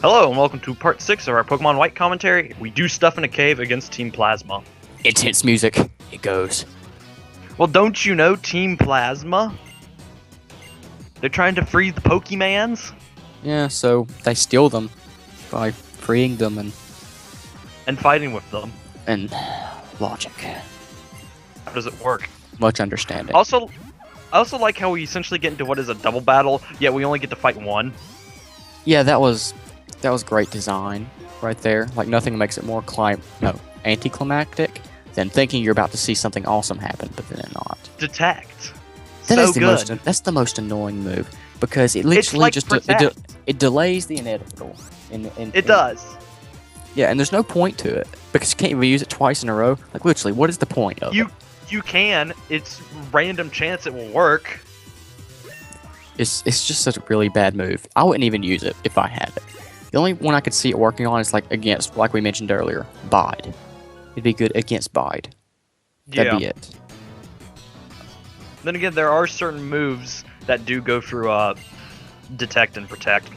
Hello and welcome to part 6 of our Pokemon White commentary. We do stuff in a cave against Team Plasma. Intense music. It goes. Well, don't you know Team Plasma? They're trying to free the Pokemans? Yeah, so they steal them by freeing them And fighting with them. and logic. How does it work? Much understanding. I also like how we essentially get into what is a double battle, yet we only get to fight one. Yeah, that was great design right there. Like nothing makes it more anticlimactic than thinking you're about to see something awesome happen, but then not. Detect. That's the most annoying move because it literally like just it delays the inevitable. It does. Yeah, and there's no point to it because you can't even use it twice in a row. Like literally, what is the point of it? You can. It's random chance it will work. It's just such a really bad move. I wouldn't even use it if I had it. The only one I could see it working on is like against, like we mentioned earlier, Bide. It'd be good against Bide. That'd be it. Then again, there are certain moves that do go through Detect and Protect.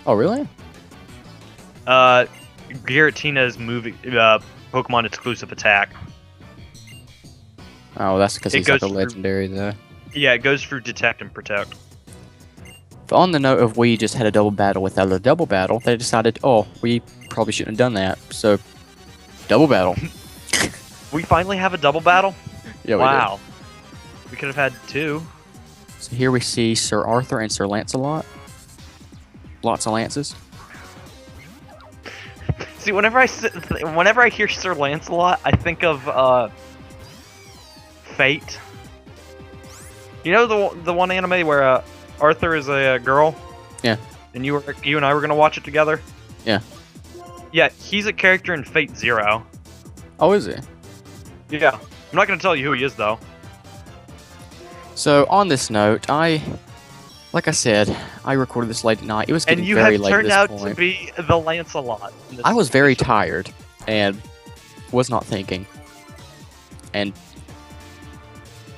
Oh, really? Giratina's Pokemon exclusive attack. Oh, that's because he's like a through- legendary, though. Yeah, it goes through Detect and Protect. But on the note of we just had a double battle without a double battle, they decided, oh, we probably shouldn't have done that. So, double battle. We finally have a double battle? Yeah, wow. We could have had two. So here we see Sir Arthur and Sir Lancelot. Lots of lances. See, whenever I hear Sir Lancelot, I think of Fate. You know the one anime where Arthur is a girl? Yeah. And you and I were gonna watch it together? Yeah. Yeah, he's a character in Fate Zero. Oh, is he? Yeah. I'm not gonna tell you who he is though. So on this note, like I said, I recorded this late at night. It was getting very late at this point. And you have turned out to be the Lancelot. I was very tired and was not thinking. And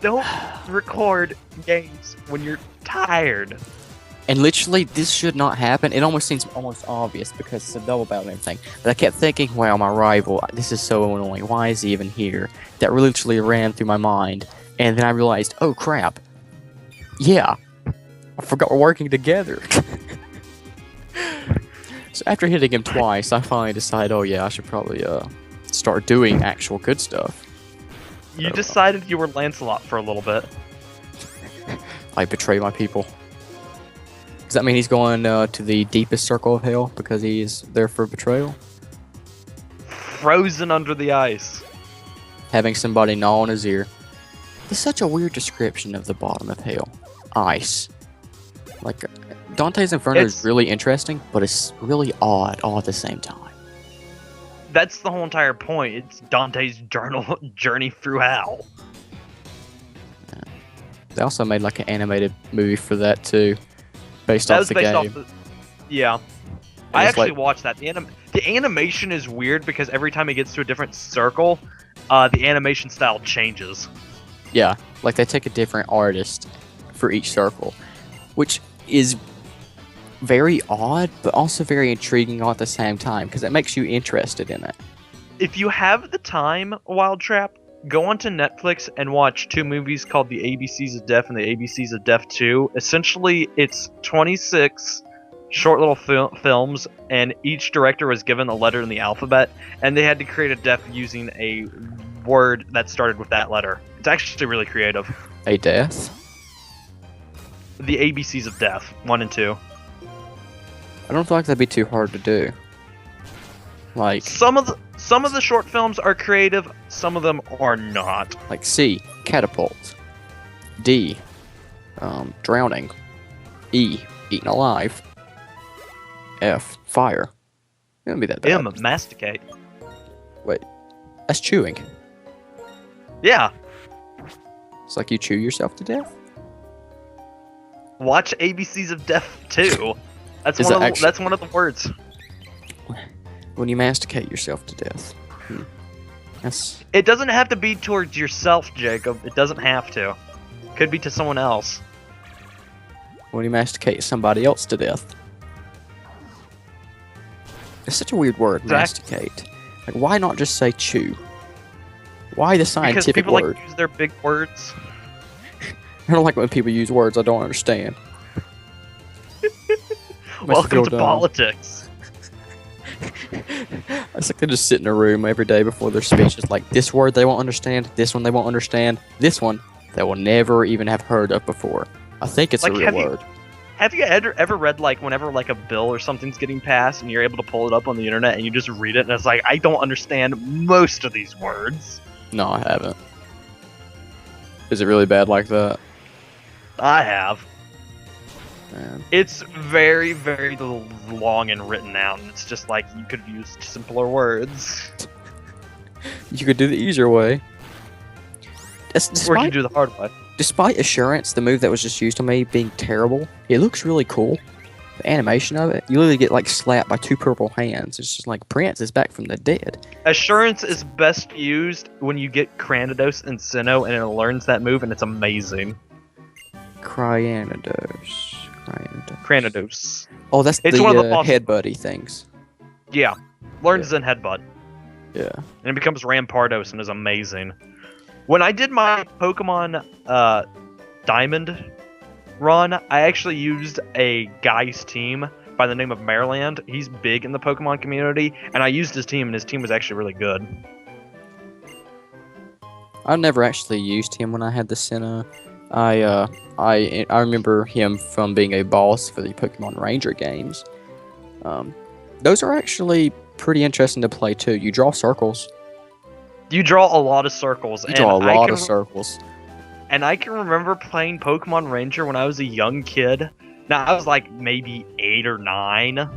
don't record games when you're tired. And literally, this should not happen. It almost seems almost obvious because it's a double battle and everything. But I kept thinking, wow, my rival, this is so annoying. Why is he even here? That literally ran through my mind. And then I realized, oh crap. Yeah. I forgot we're working together. So after hitting him twice, I finally decided, oh yeah, I should probably start doing actual good stuff. You decided you were Lancelot for a little bit. I betray my people. Does that mean he's going to the deepest circle of hell because he's there for betrayal? Frozen under the ice. Having somebody gnaw on his ear. It's such a weird description of the bottom of hell. Ice. Like, Dante's Inferno is really interesting, but it's really odd all at the same time. That's the whole entire point. It's Dante's journey through hell. Yeah. They also made like an animated movie for that too, based off the game. Yeah, I actually watched that. The animation is weird because every time it gets to a different circle, the animation style changes. Yeah, like they take a different artist for each circle, which is very odd, but also very intriguing all at the same time, because it makes you interested in it. If you have the time, Wildtrap, go onto Netflix and watch two movies called The ABCs of Death and The ABCs of Death 2. Essentially, it's 26 short little films, and each director was given a letter in the alphabet, and they had to create a death using a word that started with that letter. It's actually really creative. A death? The ABCs of Death, 1 and 2. I don't feel like that'd be too hard to do. Like some of the short films are creative, some of them are not. Like C, catapult. D, drowning. E, eaten alive. F, fire. It wouldn't be that bad. M, masticate. Wait, that's chewing. Yeah. It's like you chew yourself to death? Watch ABCs of Death 2. That's one of the words. When you masticate yourself to death. It doesn't have to be towards yourself, Jacob. It doesn't have to. Could be to someone else. When you masticate somebody else to death. It's such a weird word, Exactly. masticate. Like, why not just say chew? Why the Because scientific people word? like use their big words. I don't like when people use words I don't understand. Welcome to politics. It's like they just sit in a room every day before their speech. It's like, this word they won't understand, this one they won't understand, this one they will never even have heard of before. I think it's a real word. Have you ever read, like, whenever, like, a bill or something's getting passed and you're able to pull it up on the internet and you just read it and it's like, I don't understand most of these words. No, I haven't. Is it really bad like that? I have. Man. It's very, very long and written out, and it's just like, you could have used simpler words. You could do the easier way. Or you could do the hard way. Despite Assurance, the move that was just used on me, being terrible, it looks really cool. The animation of it, you literally get like slapped by 2 purple hands. It's just like Prince is back from the dead. Assurance is best used when you get Cranidos and Sinnoh, and it learns that move, and it's amazing. Cranidos. Cranidos. Oh, that's it's the one of the head buddy things. Yeah. Learns in Headbutt. Yeah. And it becomes Rampardos and is amazing. When I did my Pokemon Diamond run, I actually used a guy's team by the name of Maryland. He's big in the Pokemon community, and I used his team, and his team was actually really good. I never actually used him when I had the Sinnoh. I remember him from being a boss for the Pokemon Ranger games. Those are actually pretty interesting to play too. You draw circles. You draw a lot of circles. You draw a lot of circles. And I can remember playing Pokemon Ranger when I was a young kid. Now, I was like maybe 8 or 9.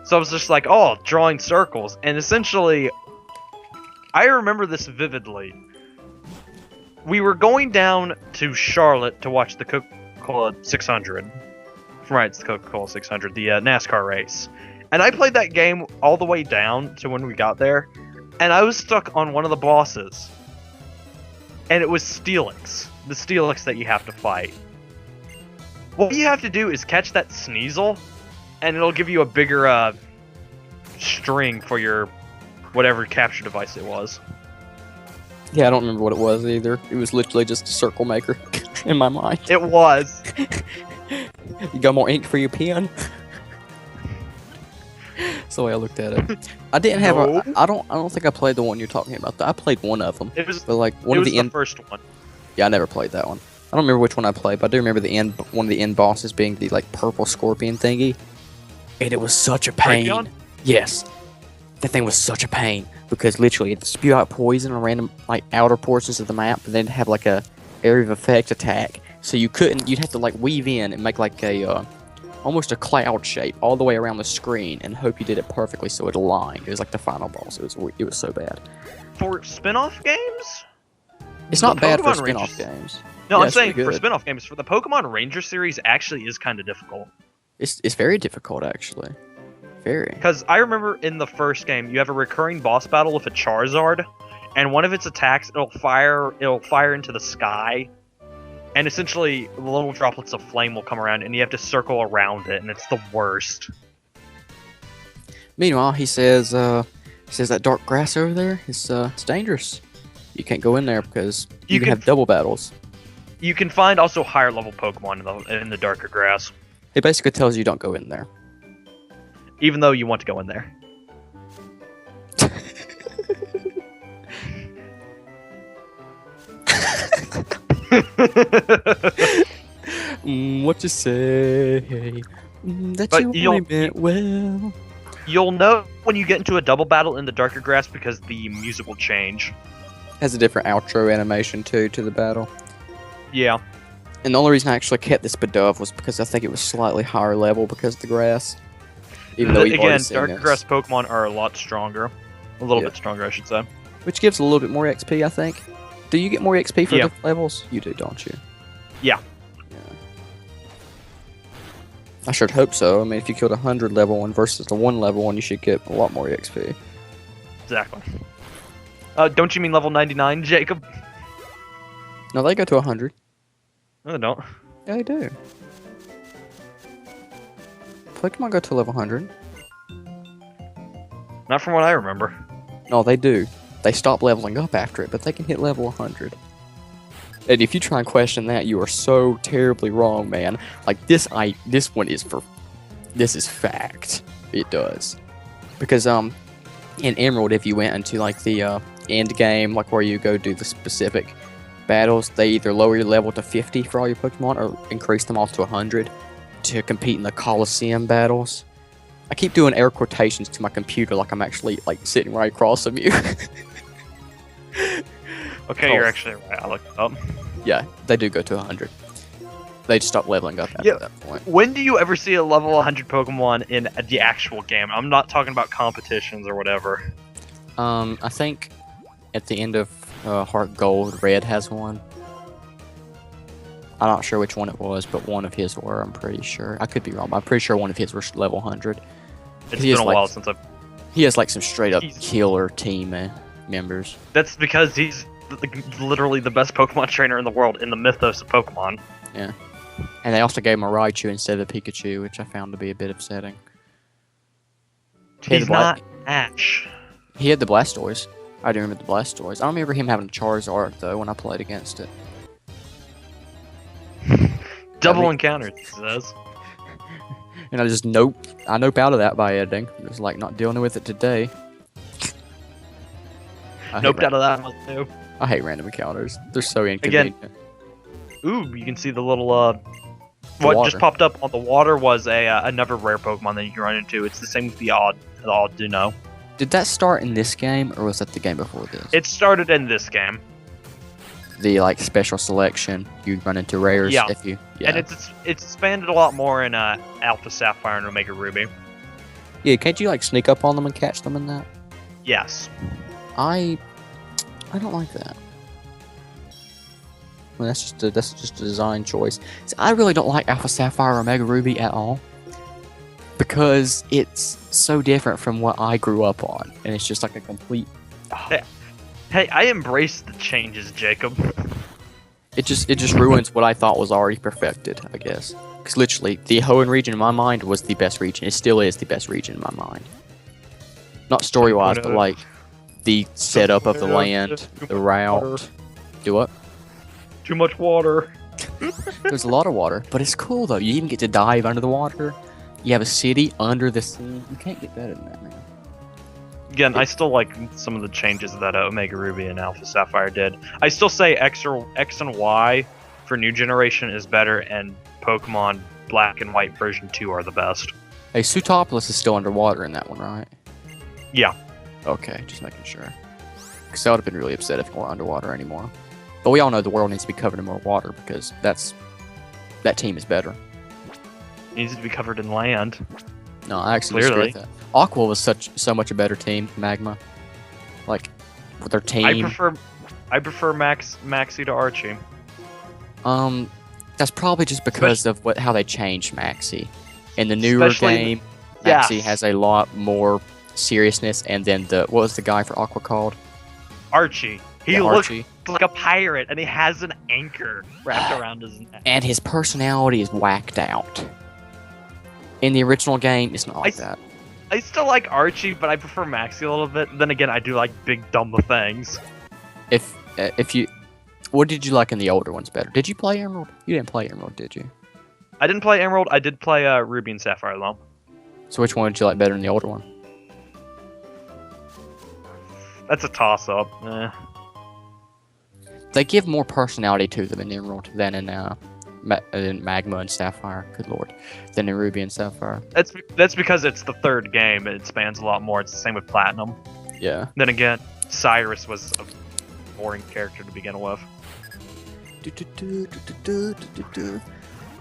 So I was just like, oh, drawing circles. And essentially, I remember this vividly. We were going down to Charlotte to watch the Coca-Cola 600. Right, it's the Coca-Cola 600, the NASCAR race. And I played that game all the way down to when we got there. And I was stuck on one of the bosses. And it was Steelix. The Steelix that you have to fight. What you have to do is catch that Sneasel, and it'll give you a bigger string for your whatever capture device it was. Yeah, I don't remember what it was either. It was literally just a circle maker in my mind. It was. You got more ink for your pen? That's the way I looked at it. I didn't have I don't think I played the one you're talking about. I played one of them. It was, but like one of the first one. Yeah, I never played that one. I don't remember which one I played, but I do remember one of the end bosses being the like purple scorpion thingy. And it was such a pain. Brachion? Yes. That thing was such a pain because literally it'd spew out poison on random like outer portions of the map, and then have like a area of effect attack. So you'd have to like weave in and make like a almost a cloud shape all the way around the screen and hope you did it perfectly so it aligned. It was like the final boss. It was so bad. For spin-off games? It's not bad for spin-off games. No, yeah, I'm saying for spin-off games, for the Pokemon Ranger series actually is kind of difficult. It's very difficult actually. Very. Because I remember in the first game, you have a recurring boss battle with a Charizard, and one of its attacks, it'll fire into the sky, and essentially little droplets of flame will come around, and you have to circle around it, and it's the worst. Meanwhile, he says that dark grass over there is it's dangerous. You can't go in there because you can have double battles. You can find also higher level Pokemon in the darker grass. It basically tells you don't go in there. Even though you want to go in there. What you say? That you only meant well. You'll know when you get into a double battle in the darker grass because the music will change. Has a different outro animation too to the battle. Yeah. And the only reason I actually kept this Bidove was because I think it was slightly higher level because of the grass. Even though again, darker grass Pokemon are a lot stronger. A little bit stronger, I should say. Which gives a little bit more XP, I think. Do you get more XP for the levels? You do, don't you? Yeah. I should hope so. I mean, if you killed 100 level one versus the 1 level one, you should get a lot more XP. Exactly. Don't you mean level 99, Jacob? No, they go to 100. No, they don't. Yeah, they do. Pokemon go to level 100. Not from what I remember. No, they do. They stop leveling up after it, but they can hit level 100. And if you try and question that, you are so terribly wrong, man. Like, this one is for... This is fact. It does. Because, in Emerald, if you went into, like, the, end game, like, where you go do the specific battles, they either lower your level to 50 for all your Pokemon, or increase them all to 100 to compete in the Coliseum battles. I keep doing air quotations to my computer like I'm actually, like, sitting right across from you. Okay, you're actually right. I looked it up. Yeah, they do go to 100. They just stop leveling up after that point. When do you ever see a level 100 Pokemon in the actual game? I'm not talking about competitions or whatever. I think at the end of Heart Gold, Red has one. I'm not sure which one it was, but one of his were, I'm pretty sure. I could be wrong, but I'm pretty sure one of his were level 100. It's been a while since I've... He has, like, some straight-up killer team members. That's because he's literally the best Pokemon trainer in the world in the mythos of Pokemon. Yeah. And they also gave him a Raichu instead of a Pikachu, which I found to be a bit upsetting. He's not Ash. He had the Blastoise. I do remember the Blastoise. I don't remember him having a Charizard, though, when I played against it. Double encounters, it says. And I just nope out of that by editing. It was like, not dealing with it today. Noped out of that one, too. I hate random encounters. They're so inconvenient. Again, ooh, you can see the little, what just popped up on the water was another rare Pokemon that you can run into. It's the same with the Duno. Did that start in this game, or was that the game before this? It started in this game. The, like, special selection, you run into rares if you... Yeah. And it's expanded a lot more in Alpha Sapphire and Omega Ruby. Yeah, can't you, like, sneak up on them and catch them in that? Yes. I don't like that. Well, that's just a design choice. See, I really don't like Alpha Sapphire or Omega Ruby at all, because it's so different from what I grew up on, and it's just like a complete... Hey, I embrace the changes, Jacob. It just ruins what I thought was already perfected, I guess. Because literally, the Hoenn region in my mind was the best region. It still is the best region in my mind. Not story-wise, but like the setup of the land, the route. Do what? Too much water. There's a lot of water, but it's cool though. You even get to dive under the water. You have a city under the sea. You can't get better than that, man. Again, I still like some of the changes that Omega Ruby and Alpha Sapphire did. I still say X and Y for new generation is better, and Pokemon Black and White version 2 are the best. Hey, Sootopolis is still underwater in that one, right? Yeah. Okay, just making sure. Because I would have been really upset if it weren't underwater anymore. But we all know the world needs to be covered in more water, because that team is better. It needs to be covered in land. No, I actually disagree with that. Aqua was so much a better team than Magma. Like, with their team. I prefer Maxie to Archie. That's probably just because of how they changed Maxie. In the newer game, Maxie has a lot more seriousness, and then what was the guy for Aqua called? Archie. He looks like a pirate, and he has an anchor wrapped around his neck. And his personality is whacked out. In the original game, it's not like that. I still like Archie, but I prefer Maxie a little bit. Then again, I do like big dumb things. What did you like in the older ones better? Did you play Emerald? You didn't play Emerald, did you? I didn't play Emerald. I did play Ruby and Sapphire though. So which one did you like better than the older one? That's a toss-up. They give more personality to them in Emerald than in Magma and Sapphire. Good lord, than in Ruby and Sapphire. That's because it's the third game. It spans a lot more. It's the same with Platinum. Yeah. Then again, Cyrus was a boring character to begin with.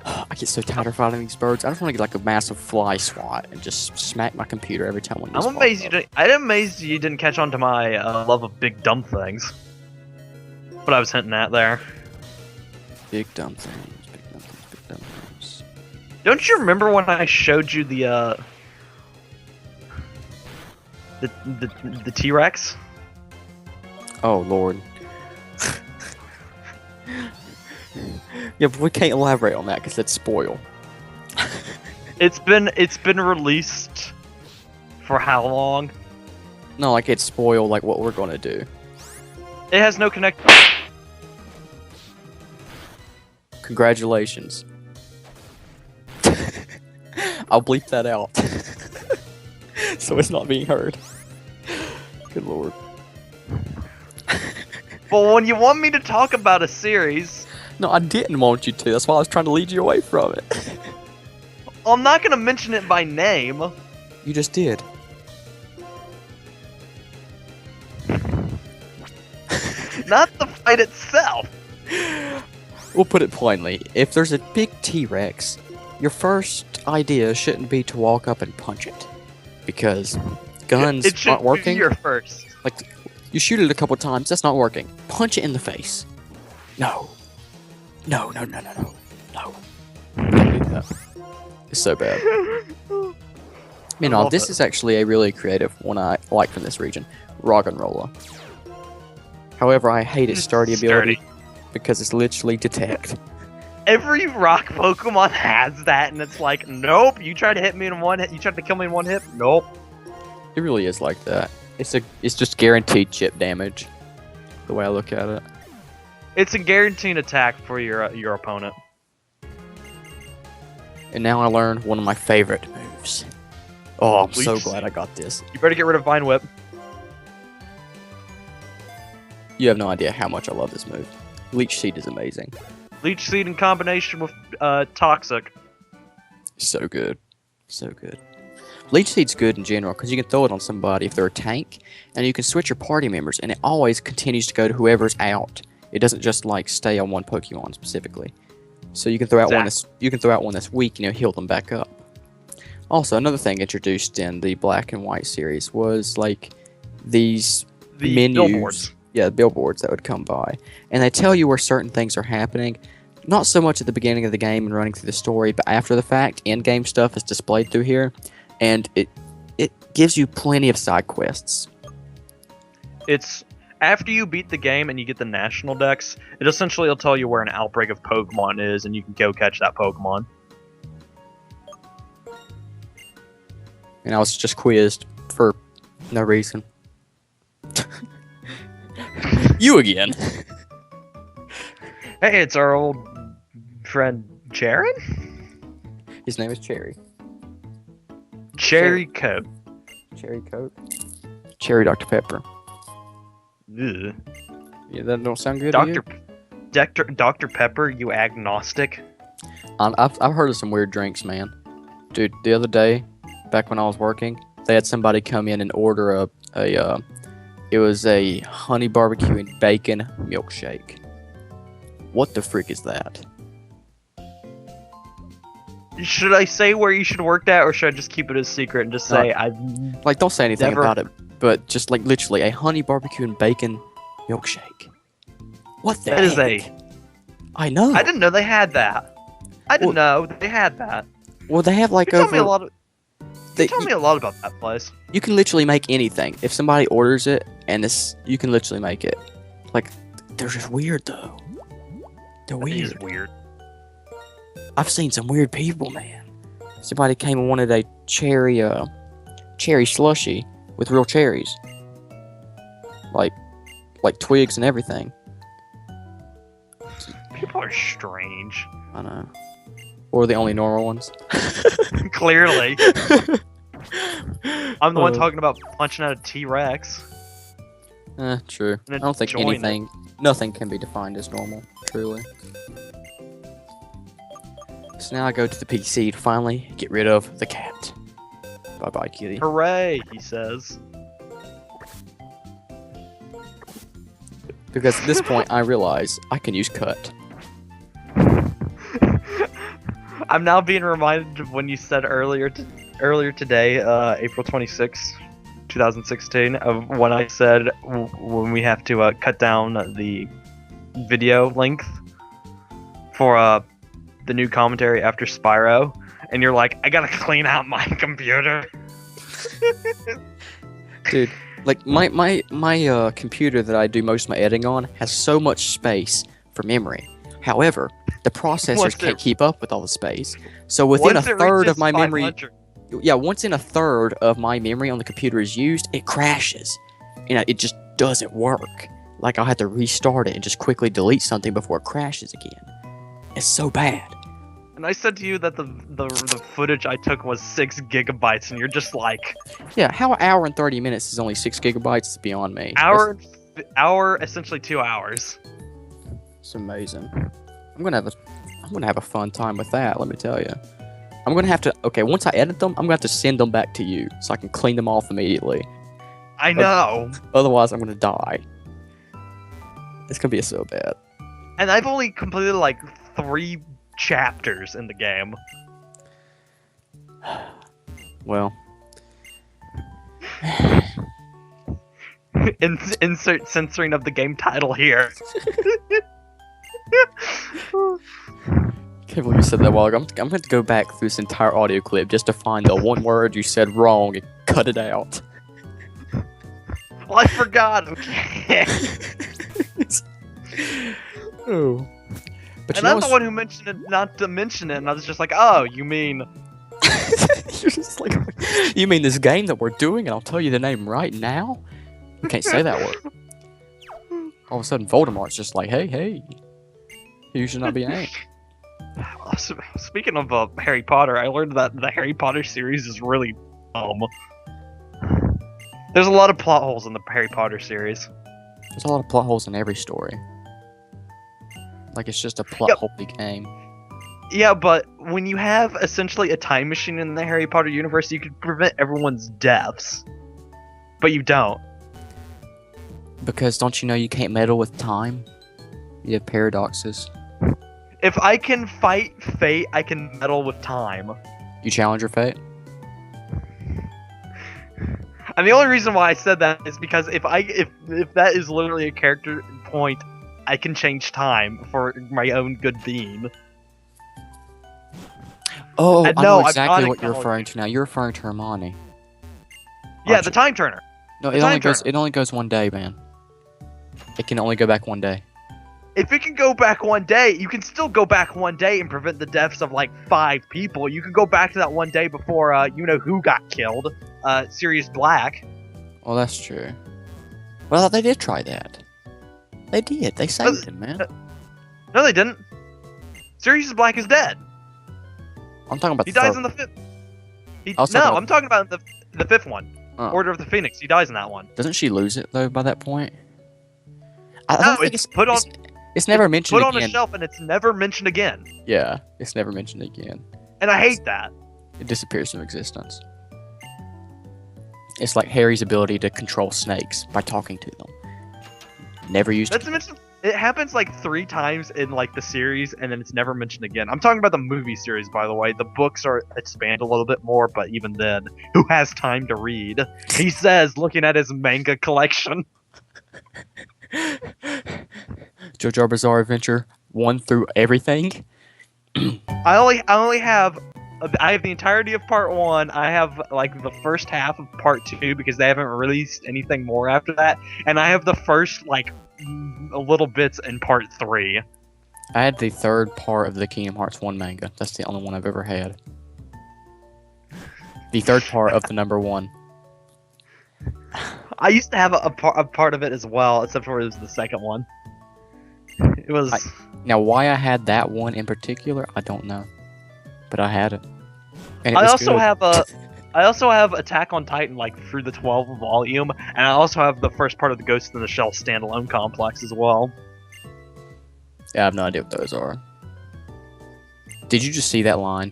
I get so tired of fighting these birds. I just want to get like a massive fly swat and just smack my computer every time one. I'm amazed you didn't catch on to my love of big dumb things. What I was hinting at there. Big dumb things. Big dumb things. Big dumb things. Don't you remember when I showed you the T-Rex? Oh lord. Yeah, but we can't elaborate on that because that's spoil. It's been released for how long? No, like it spoil like what we're gonna do. It has no connect. Congratulations. I'll bleep that out. So it's not being heard. Good lord. Well, when you want me to talk about a series... No, I didn't want you to. That's why I was trying to lead you away from it. I'm not gonna mention it by name. You just did. Not the fight itself. We'll put it plainly. If there's a big T-Rex, your first idea shouldn't be to walk up and punch it. Because guns aren't working. Be your first. Like, you shoot it a couple times, that's not working. Punch it in the face. No. No. Don't do that. It's so bad. You know, this is actually a really creative one I like from this region. Roggenrola. However, I hate its sturdy ability because it's literally detect. Every rock Pokemon has that, and it's like, nope, you try to hit me in one hit, you try to kill me in one hit, nope. It really is like that. It's just guaranteed chip damage, the way I look at it. It's a guaranteed attack for your opponent. And now I learned one of my favorite moves. Oh, I'm so Leech glad I got this. You better get rid of Vine Whip. You have no idea how much I love this move. Leech Seed is amazing. Leech Seed in combination with Toxic. So good. So good. Leech Seed's good in general because you can throw it on somebody if they're a tank, and you can switch your party members, and it always continues to go to whoever's out. It doesn't just like stay on one Pokemon specifically. So you can throw out one that's weak, heal them back up. Also, another thing introduced in the Black and White series was like the menus. Billboards. Yeah, billboards that would come by, and they tell you where certain things are happening. Not so much at the beginning of the game and running through the story, but after the fact, in-game stuff is displayed through here, and it gives you plenty of side quests. It's after you beat the game and you get the national dex, it essentially will tell you where an outbreak of Pokemon is, and you can go catch that Pokemon. And I was just quizzed for no reason. You again. Hey, it's our old friend Jaren? His name is Cherry. Cherry Coke. Cherry Coke? Cherry Dr. Pepper. Ugh. Yeah, that don't sound good to you? Dr. Pepper, you agnostic. I've heard of some weird drinks, man. Dude, the other day, back when I was working, they had somebody come in and order it was a honey barbecue and bacon milkshake. What the frick is that? Should I say where you should work at, or should I just keep it a secret and just say Like, don't say anything about it, but just like literally a honey barbecue and bacon milkshake. What the heck? I know. I didn't know they had that. I didn't know they had that. Well, they have like Tell me a lot about that place. You can literally make anything. If somebody orders it, and you can literally make it. Like, they're just weird though. They're weird. It is weird. I've seen some weird people, man. Somebody came and wanted a cherry slushy with real cherries, like twigs and everything. People are strange. I know. Or the only normal ones. Clearly. I'm the one talking about punching out a T-Rex. True. I don't think nothing can be defined as normal, truly. So now I go to the PC to finally get rid of the cat. Bye-bye, kitty. Hooray, he says. Because at this point, I realize I can use cut. I'm now being reminded of when you said earlier today, April 26, 2016, of when I said when we have to cut down the video length for the new commentary after Spyro, and you're like, I gotta clean out my computer. Dude, like my computer that I do most of my editing on has so much space for memory. However, the processors can't keep up with all the space. So within a third of my memory, Yeah, once in a third of my memory on the computer is used, it crashes. It just doesn't work. Like, I'll have to restart it and just quickly delete something before it crashes again. It's so bad. And I said to you that the footage I took was 6 gigabytes, and you're just like... Yeah, how an hour and 30 minutes is only 6 gigabytes is beyond me. Hour, essentially 2 hours. It's amazing. I'm gonna have a fun time with that, let me tell you. I'm gonna have to... Okay, once I edit them, I'm gonna have to send them back to you, so I can clean them off immediately. I know! Otherwise, I'm gonna die. It's gonna be so bad. And I've only completed, like, 3 chapters in the game. Well. Insert censoring of the game title here. Can't believe you said that a while ago. I'm going to go back through this entire audio clip just to find the one word you said wrong and cut it out. Well, I forgot. Okay. Oh. But and I'm the one who mentioned it not to mention it, and I was just like, oh, you mean... You're just like, you mean this game that we're doing, and I'll tell you the name right now? You can't say that word. All of a sudden, Voldemort's just like, hey, you should not be angry. Speaking of Harry Potter, I learned that the Harry Potter series is really dumb. There's a lot of plot holes in the Harry Potter series. There's a lot of plot holes in every story. Like, it's just a plot-holey game. Yeah, but when you have essentially a time machine in the Harry Potter universe, you can prevent everyone's deaths. But you don't. Because don't you know you can't meddle with time? You have paradoxes. If I can fight fate, I can meddle with time. You challenge your fate? And the only reason why I said that is because if that is literally a character point, I can change time for my own good being. Oh, and I no, know exactly what you're acknowledging. referring to now. You're referring to Hermione. Yeah, Aren't the you? time turner. No, The it only time goes. It only goes one day, man. It can only go back one day. If it can go back one day, you can still go back one day and prevent the deaths of like 5 people. You can go back to that one day before you know who got killed, Sirius Black. Well, that's true. Well, they did try that. They did. They saved him, man. No, they didn't. Sirius Black is dead. I'm talking about. He the dies third. in the 5th. I'm talking about the 5th one. Oh. Order of the Phoenix. He dies in that one. Doesn't she lose it though by that point? I No, don't think it's put on. It's never mentioned Put on again. a shelf and it's never mentioned again. Yeah, it's never mentioned again. And I hate that. It disappears from existence. It's like Harry's ability to control snakes by talking to them. Never used. That's mentioned. It happens like 3 times in like the series, and then it's never mentioned again. I'm talking about the movie series, by the way. The books are expand a little bit more, but even then, who has time to read? He says, looking at his manga collection. JoJo Bizarre Adventure 1 through everything. I only have the entirety of part 1. I have like the first half of part 2 because they haven't released anything more after that, and I have the first like little bits in part 3. I had the 3rd part of the Kingdom Hearts 1 manga. That's the only one I've ever had. The 3rd part of the number 1. I used to have a part of it as well, except for it was the 2nd one. It was. Now, why I had that one in particular, I don't know, but I had it. And it I was also good. have I also have Attack on Titan like through the 12th volume, and I also have the first part of the Ghost in the Shell standalone complex as well. Yeah, I have no idea what those are. Did you just see that line?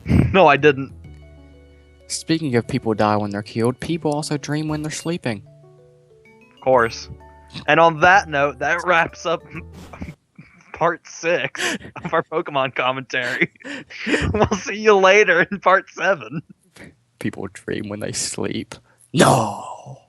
No, I didn't. Speaking of people die when they're killed, people also dream when they're sleeping. Of course. And on that note, that wraps up part 6 of our Pokemon commentary. We'll see you later in part 7. People dream when they sleep. No!